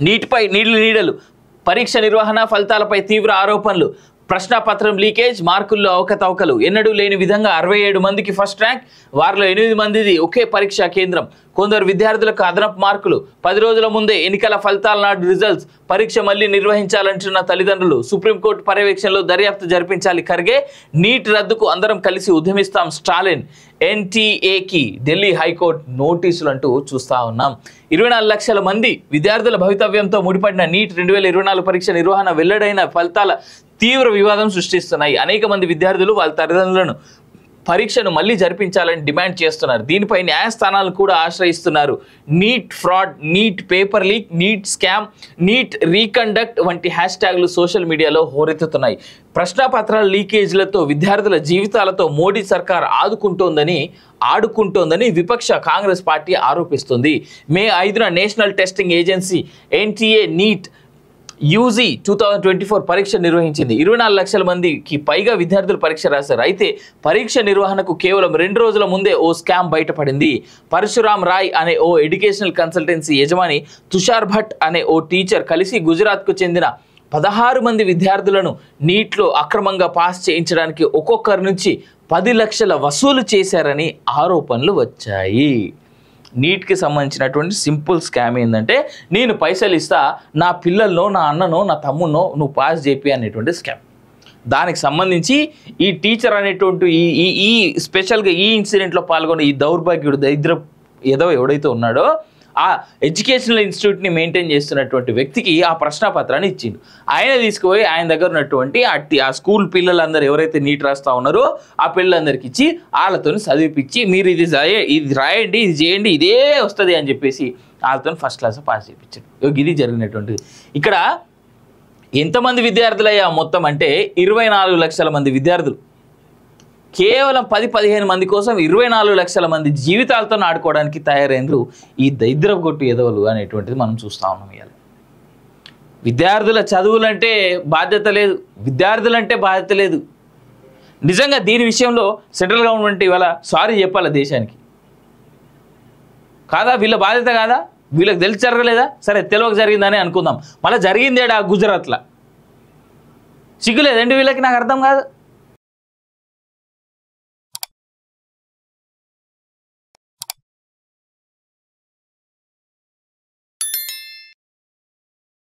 నీటిపై నీడలు, పరీక్ష నిర్వహణ ఫలితాలపై తీవ్ర ఆరోపణలు, ప్రశ్నపత్రం లీకేజ్, మార్కుల్లో అవకతవకలు, ఎన్నడూ లేని విధంగా 67 మందికి ఫస్ట్ ర్యాంక్, వారిలో 8 మందిది ఒకే పరీక్షా కేంద్రం, కొందరు విద్యార్థులకు అదనపు మార్కులు, 10 రోజుల ముందే ఎన్నికల ఫలితాల నాడు రిజల్ట్స్, పరీక్ష మళ్లీ నిర్వహించాలంటున్న తల్లిదండ్రులు, సుప్రీంకోర్టు పర్యవేక్షణలో దర్యాప్తు జరిపించాలి ఖర్గే, నీట్ రద్దుకు అందరం కలిసి ఉద్యమిస్తాం స్టాలిన్, ఎన్టీఏకి ఢిల్లీ హైకోర్టు నోటీసులు అంటూ చూస్తా ఉన్నాం. 24 లక్షల మంది విద్యార్థుల భవితవ్యంతో ముడిపడిన నీట్ 2024 పరీక్ష నిర్వహణ వెల్లడైన ఫలితాల తీవ్ర వివాదం సృష్టిస్తున్నాయి. అనేక మంది విద్యార్థులు వాళ్ళ తల్లిదండ్రులను పరీక్షను మళ్ళీ జరిపించాలని డిమాండ్ చేస్తున్నారు. దీనిపై న్యాయస్థానాలను కూడా ఆశ్రయిస్తున్నారు. NEET fraud, NEET paper leak, NEET scam, NEET reconduct వంటి హ్యాష్ ట్యాగ్లు సోషల్ మీడియాలో హోరెత్తుతున్నాయి. ప్రశ్నపత్రాల లీకేజీలతో విద్యార్థుల జీవితాలతో మోడీ సర్కార్ ఆడుకుంటోందని విపక్ష కాంగ్రెస్ పార్టీ ఆరోపిస్తుంది. మే 5న national testing agency NTA NEET UG 2024 పరీక్ష నిర్వహించింది. 24 లక్షల మందికి పైగా విద్యార్థులు పరీక్ష రాశారు. అయితే పరీక్ష నిర్వహణకు కేవలం 2 రోజుల ముందే ఓ స్కామ్ బయటపడింది. పరశురామ్ రాయ్ అనే ఓ ఎడ్యుకేషనల్ కన్సల్టెన్సీ యజమాని, తుషార్ భట్ అనే ఓ టీచర్ కలిసి గుజరాత్కు చెందిన 16 మంది విద్యార్థులను నీట్లో అక్రమంగా పాస్ చేయించడానికి ఒక్కొక్కరి నుంచి 10 లక్షల వసూలు చేశారని ఆరోపణలు వచ్చాయి. నీట్కి సంబంధించినటువంటి సింపుల్ స్కామ్ ఏంటంటే, నేను పైసలు ఇస్తా, నా పిల్లల్లో, నా అన్ననో, నా తమ్మునో నువ్వు పాస్ చేపి అనేటువంటి స్కామ్. దానికి సంబంధించి ఈ టీచర్ అనేటువంటి ఈ స్పెషల్గా ఈ ఇన్సిడెంట్లో పాల్గొన్న ఈ దౌర్భాగ్యుడు ఏదో ఎవడైతే ఉన్నాడో ఆ ఎడ్యుకేషనల్ ఇన్స్టిట్యూట్ని మెయింటైన్ చేస్తున్నటువంటి వ్యక్తికి ఆ ప్రశ్నపత్రాన్ని ఇచ్చిండు. ఆయన తీసుకుపోయి ఆయన దగ్గర ఉన్నటువంటి ఆ స్కూల్ పిల్లలందరూ ఎవరైతే నీట్ రాస్తూ ఉన్నారో ఆ పిల్లలందరికీ ఇచ్చి వాళ్ళతో చదివిపించి, మీరు ఇది రాయండి, ఇది చేయండి, ఇదే వస్తుంది అని చెప్పేసి వాళ్ళతో ఫస్ట్ క్లాస్ పాస్ చేయించాడు. ఇది జరిగినటువంటిది. ఇక్కడ ఎంతమంది విద్యార్థులయ్యా మొత్తం అంటే 24 లక్షల మంది విద్యార్థులు. కేవలం 10-15 మంది కోసం 24 లక్షల మంది జీవితాలతో ఆడుకోవడానికి తయారైనరు ఈ దరిద్రపు కొట్టు ఎదవలు అనేటువంటిది మనం చూస్తూ ఉన్నాం. ఇవాళ విద్యార్థుల చదువులంటే బాధ్యత లేదు, విద్యార్థులంటే బాధ్యత లేదు. నిజంగా దీని విషయంలో సెంట్రల్ గవర్నమెంట్ ఇవాళ సారీ చెప్పాలి దేశానికి. కాదా? వీళ్ళ బాధ్యత కాదా? వీళ్ళకి తెలిసి జరగలేదా? సరే తెలియక జరిగిందని అనుకుందాం. మళ్ళీ జరిగిందేడా గుజరాత్లో. సిగ్గులేదండి వీళ్ళకి? నాకు అర్థం కాదు.